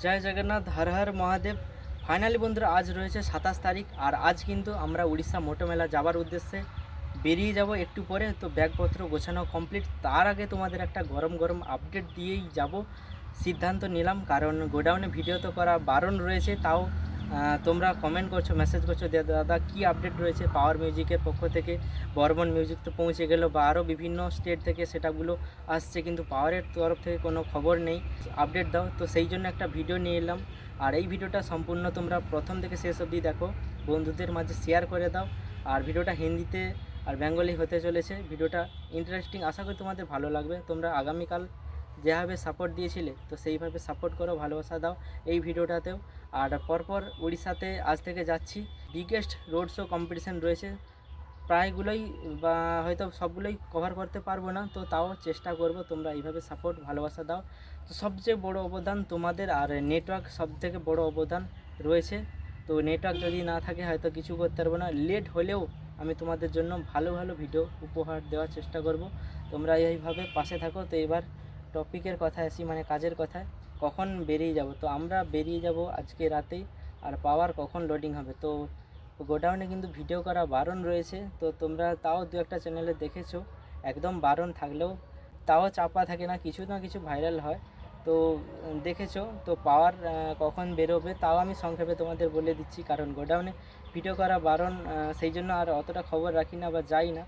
জয় Jagannath, Har Har Mahadev. Finally বন্ধুরা, আজ রয়েছে 27 তারিখ, আর আজ কিন্তু আমরা উড়িষ্যা মোটো মেলা যাবার উদ্দেশ্যে বেরিয়ে যাব একটু পরে। তো ব্যাগপত্র গোছানো কমপ্লিট। তার আগে তোমাদের একটা গরম গরম আপডেট দিয়েই যাব সিদ্ধান্ত নিলাম, কারণ গোডাউনে ভিডিও তো করা বারণ রয়েছে। তাও তোমরা কমেন্ট করছো, মেসেজ করছো, দাদা কী আপডেট রয়েছে পাওয়ার মিউজিকের পক্ষ থেকে। বর্মন মিউজিক তো পৌঁছে গেল, বা আরও বিভিন্ন স্টেট থেকে সেটাগুলো আসছে, কিন্তু পাওয়ারের তরফ থেকে কোনো খবর নেই। আপডেট দাও। তো সেই জন্য একটা ভিডিও নিয়ে এলাম, আর এই ভিডিওটা সম্পূর্ণ তোমরা প্রথম থেকে শেষ অবধি দেখো, বন্ধুদের মাঝে শেয়ার করে দাও। আর ভিডিওটা হিন্দিতে আর বেঙ্গলি হতে চলেছে। ভিডিওটা ইন্টারেস্টিং, আশা করি তোমাদের ভালো লাগবে। তোমরা আগামীকাল যেভাবে সাপোর্ট দিয়েছিলে, তো সেইভাবে সাপোর্ট করো, ভালোবাসা দাও এই ভিডিওটাতেও। আর পরপর উড়িষ্যাতে আজ থেকে যাচ্ছি। বিগেস্ট রোড শো কম্পিটিশান রয়েছে, প্রায়গুলোই বা হয়তো সবগুলোই কভার করতে পারবো না, তো তাও চেষ্টা করব। তোমরা এইভাবে সাপোর্ট ভালোবাসা দাও। তো সবচেয়ে বড় অবদান তোমাদের, আর নেটওয়ার্ক সবথেকে বড় অবদান রয়েছে। তো নেটওয়ার্ক যদি না থাকে হয়তো কিছু করতে পারবো না। লেট হলেও আমি তোমাদের জন্য ভালো ভালো ভিডিও উপহার দেওয়ার চেষ্টা করব। তোমরা এইভাবে পাশে থাকো। তো এবার টপিকের কথায় আসি, মানে কাজের কথায়। কখন বেরিয়ে যাব? তো আমরা বেরিয়ে যাব আজকে রাতেই। আর পাওয়ার কখন লোডিং হবে? তো গোডাউনে কিন্তু ভিডিও করা বারণ রয়েছে। তো তোমরা তাও দু একটা চ্যানেলে দেখেছো, একদম বারণ থাকলেও তাও চাপা থাকে না কিছু ভাইরাল হয়। তো দেখেছো। তো পাওয়ার কখন বেরোবে তাও আমি সংক্ষেপে তোমাদের বলে দিচ্ছি, কারণ গোডাউনে ভিডিও করা বারণ, সেই জন্য আর অতটা খবর রাখি না বা যাই না।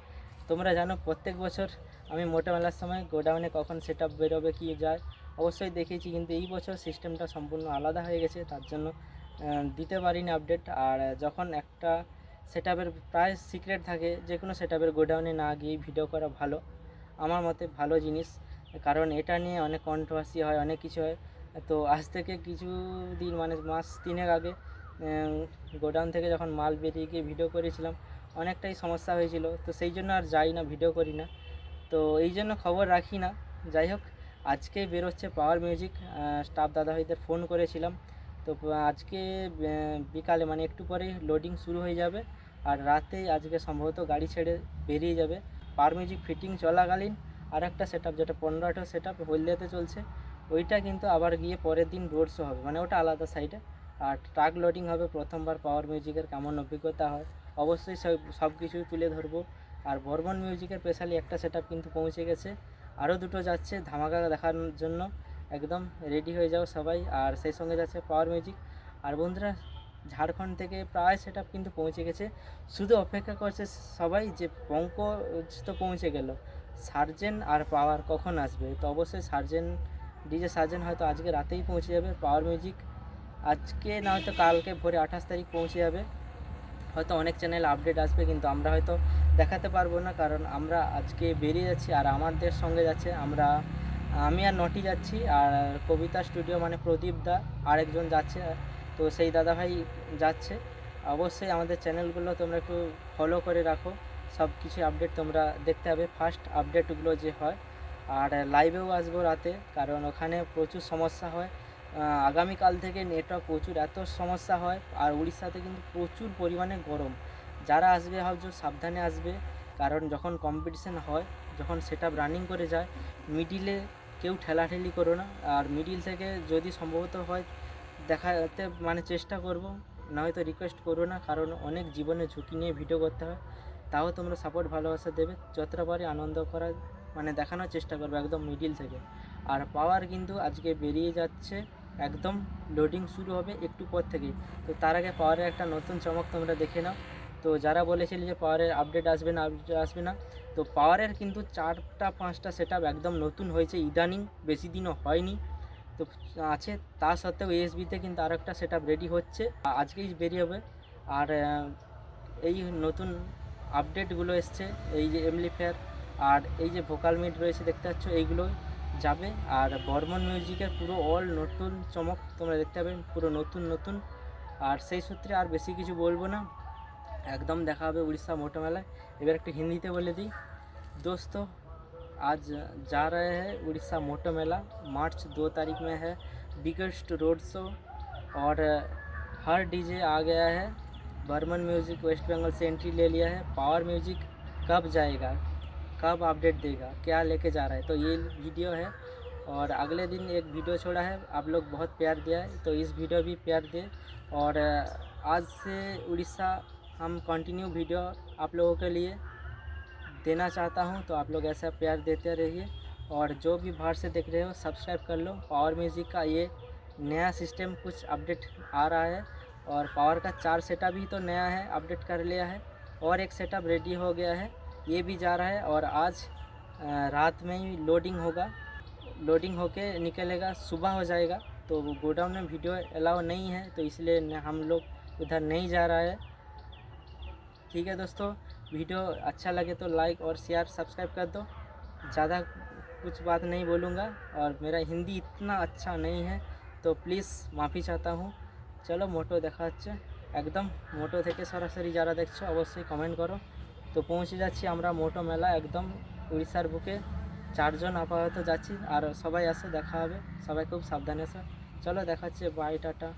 তোমরা জানো প্রত্যেক বছর আমি মোটা মেলার সময় গোডাউনে কখন সেট আপ বেরোবে কি যায় অবশ্যই দেখেছি, কিন্তু এই বছর সিস্টেমটা সম্পূর্ণ আলাদা হয়ে গেছে, তার জন্য দিতে পারিনি আপডেট। আর যখন একটা সেট আপের প্রায় সিক্রেট থাকে, যে কোনো সেট আপের গোডাউনে না গিয়ে ভিডিও করা ভালো, আমার মতে ভালো জিনিস। কারণ এটা নিয়ে অনেক কন্ট্রোভার্সি হয়, অনেক কিছু হয়। তো আজ থেকে কিছু দিন, মানে মাস 3 আগে গোডাউন থেকে যখন মাল বেরিয়ে গিয়ে ভিডিও করেছিলাম, অনেকটাই সমস্যা হয়েছিল। তো সেই জন্য আর যাই না, ভিডিও করি না। তো এই জন্য খবর রাখি না। যাই হোক, আজকে বেরোচ্ছে পাওয়ার মিউজিক। স্টাফ দাদাভাইদের ফোন করেছিলাম। তো আজকে বিকালে, মানে একটু পরেই লোডিং শুরু হয়ে যাবে। আর রাতেই আজকে সম্ভবত গাড়ি ছেড়ে বেরিয়ে যাবে। পাওয়ার মিউজিক ফিটিং চলাকালীন আর একটা সেট আপ, যেটা 15-18 সেট আপ হলদিয়াতে চলছে, ওইটা কিন্তু আবার গিয়ে পরের দিন রোড শো হবে, মানে ওটা আলাদা সাইডে। আর ট্রাক লোডিং হবে। প্রথমবার পাওয়ার মিউজিকের কেমন অভিজ্ঞতা হয় অবশ্যই সব কিছুই তুলে ধরবো। আর বর্মন মিউজিকের স্পেশালি একটা সেট আপ কিন্তু পৌঁছে গেছে, আরও দুটো যাচ্ছে ধামাকা দেখানোর জন্য। একদম রেডি হয়ে যাও সবাই। আর সেই সঙ্গে যাচ্ছে পাওয়ার মিউজিক। আর বন্ধুরা, ঝাড়খণ্ড থেকে প্রায় সেট আপ কিন্তু পৌঁছে গেছে, শুধু অপেক্ষা করছে সবাই যে পঙ্কজ তো পৌঁছে গেল, সার্জেন আর পাওয়ার কখন আসবে। তো অবশ্যই সার্জেন, ডিজে সার্জেন হয়তো আজকে রাতেই পৌঁছে যাবে। পাওয়ার মিউজিক আজকে না হয়তো কালকে ভোরে 28 তারিখ পৌঁছে যাবে। হয়তো অনেক চ্যানেল আপডেট আসবে, কিন্তু আমরা হয়তো দেখাতে পারবো না, কারণ আমরা আজকে বেরিয়ে যাচ্ছি। আর আমাদের সঙ্গে যাচ্ছে আমি আর নটি যাচ্ছি, আর কবিতা স্টুডিও মানে প্রদীপ দা আরেকজন যাচ্ছে। তো সেই দাদাভাই যাচ্ছে। অবশ্যই আমাদের চ্যানেলগুলো তোমরা একটু ফলো করে রাখো, সব কিছু আপডেট তোমরা দেখতে হবে, ফার্স্ট আপডেটগুলো যে হয়। আর লাইভেও আসবো রাতে, কারণ ওখানে প্রচুর সমস্যা হয়। আগামীকাল থেকে নেটওয়ার্ক প্রচুর এত সমস্যা হয়। আর উড়িষ্যাতে কিন্তু প্রচুর পরিমাণে গরম। যারা আসবে ভাবছো সাবধানে আসবে, কারণ যখন কম্পিটিশান হয়, যখন সেট আপ রানিং করে যায়, মিডিলে কেউ ঠেলাঠেলি করো না। আর মিডিল থেকে যদি সম্ভবত হয় দেখাতে মানে চেষ্টা করব, না হয়তো রিকোয়েস্ট করো না, কারণ অনেক জীবনের ঝুঁকি নিয়ে ভিডিও করতে হয়। তাও তোমরা সাপোর্ট ভালোবাসা দেবে, যতটা পারি আনন্দ করার মানে দেখানোর চেষ্টা করবো একদম মিডিল থেকে। আর পাওয়ার কিন্তু আজকে বেরিয়ে যাচ্ছে, একদম লোডিং শুরু হবে একটু পর থেকেই। তো তার আগে পাওয়ারের একটা নতুন চমক তোমরা দেখে নাও। তো যারা বলেছিল যে পাওয়ারের আপডেট আসবে না, তো পাওয়ারের কিন্তু 4টা 5টা সেট আপ একদম নতুন হয়েছে ইদানিং, বেশি দিনও হয়নি। তো আছে, তা সত্ত্বেও এএসবিতে কিন্তু আর একটা সেট আপ রেডি হচ্ছে, আজকেই বেরিয়ে হবে। আর এই নতুন আপডেটগুলো এসছে, এই যে এমপ্লিফায়ার আর এই যে ভোকাল মিট রয়েছে দেখতে পাচ্ছ, এইগুলো যাবে। আর বর্মন মিউজিকের পুরো অল নতুন চমক তোমরা দেখতে পাবে, পুরো নতুন নতুন। আর সেই সূত্রে আর বেশি কিছু বলবো না, একদম দেখা হবে उड़ीसा मोटो मेलाয়। এবার একটু হিন্দিতে বলে দিই। दोस्तों, आज जा रहे हैं उड़ीसा मोटो मेला। मार्च 2 तारीख में है बिगेस्ट रोड शो, और हर डीजे आ गया है। बर्मन म्यूज़िक वेस्ट बंगाल से एंट्री ले लिया है। पावर म्यूज़िक कब जाएगा, कब अपडेट देगा, क्या लेके जा रहा है, तो ये वीडियो है। और अगले दिन एक वीडियो छोड़ा है, आप लोग बहुत प्यार दिया है, तो इस वीडियो भी प्यार दें। और आज से उड़ीसा हम कंटिन्यू वीडियो आप लोगों के लिए देना चाहता हूं, तो आप लोग ऐसा प्यार देते रहिए। और जो भी बाहर से देख रहे हो सब्सक्राइब कर लो। पावर म्यूजिक का ये नया सिस्टम कुछ अपडेट आ रहा है, और पावर का 4 सेटअप भी तो नया है, अपडेट कर लिया है, और एक सेटअप रेडी हो गया है, ये भी जा रहा है। और आज रात में ही लोडिंग होगा, लोडिंग होके निकलेगा, सुबह हो जाएगा। तो गोडाउन में वीडियो अलाउ नहीं है, तो इसलिए हम लोग उधर नहीं जा रहा है। ठीक है दोस्तों, वीडियो अच्छा लगे तो लाइक और शेयर सब्सक्राइब कर दो। ज़्यादा कुछ बात नहीं बोलूँगा, और मेरा हिंदी इतना अच्छा नहीं है, तो प्लिज़ মাফি চাতা हूँ। চলো মোটো দেখা হচ্ছে, একদম মোটো থেকে সরাসরি যারা দেখছো অবশ্যই কমেন্ট করো। তো পৌঁছে যাচ্ছি আমরা মোটো মেলা, একদম উড়িষ্যার বুকে। 4 জন আপাতত যাচ্ছি, আর সবাই আসে, দেখা হবে। সবাই খুব সাবধানে এসো। চলো দেখা হচ্ছে, বাই, টাটা।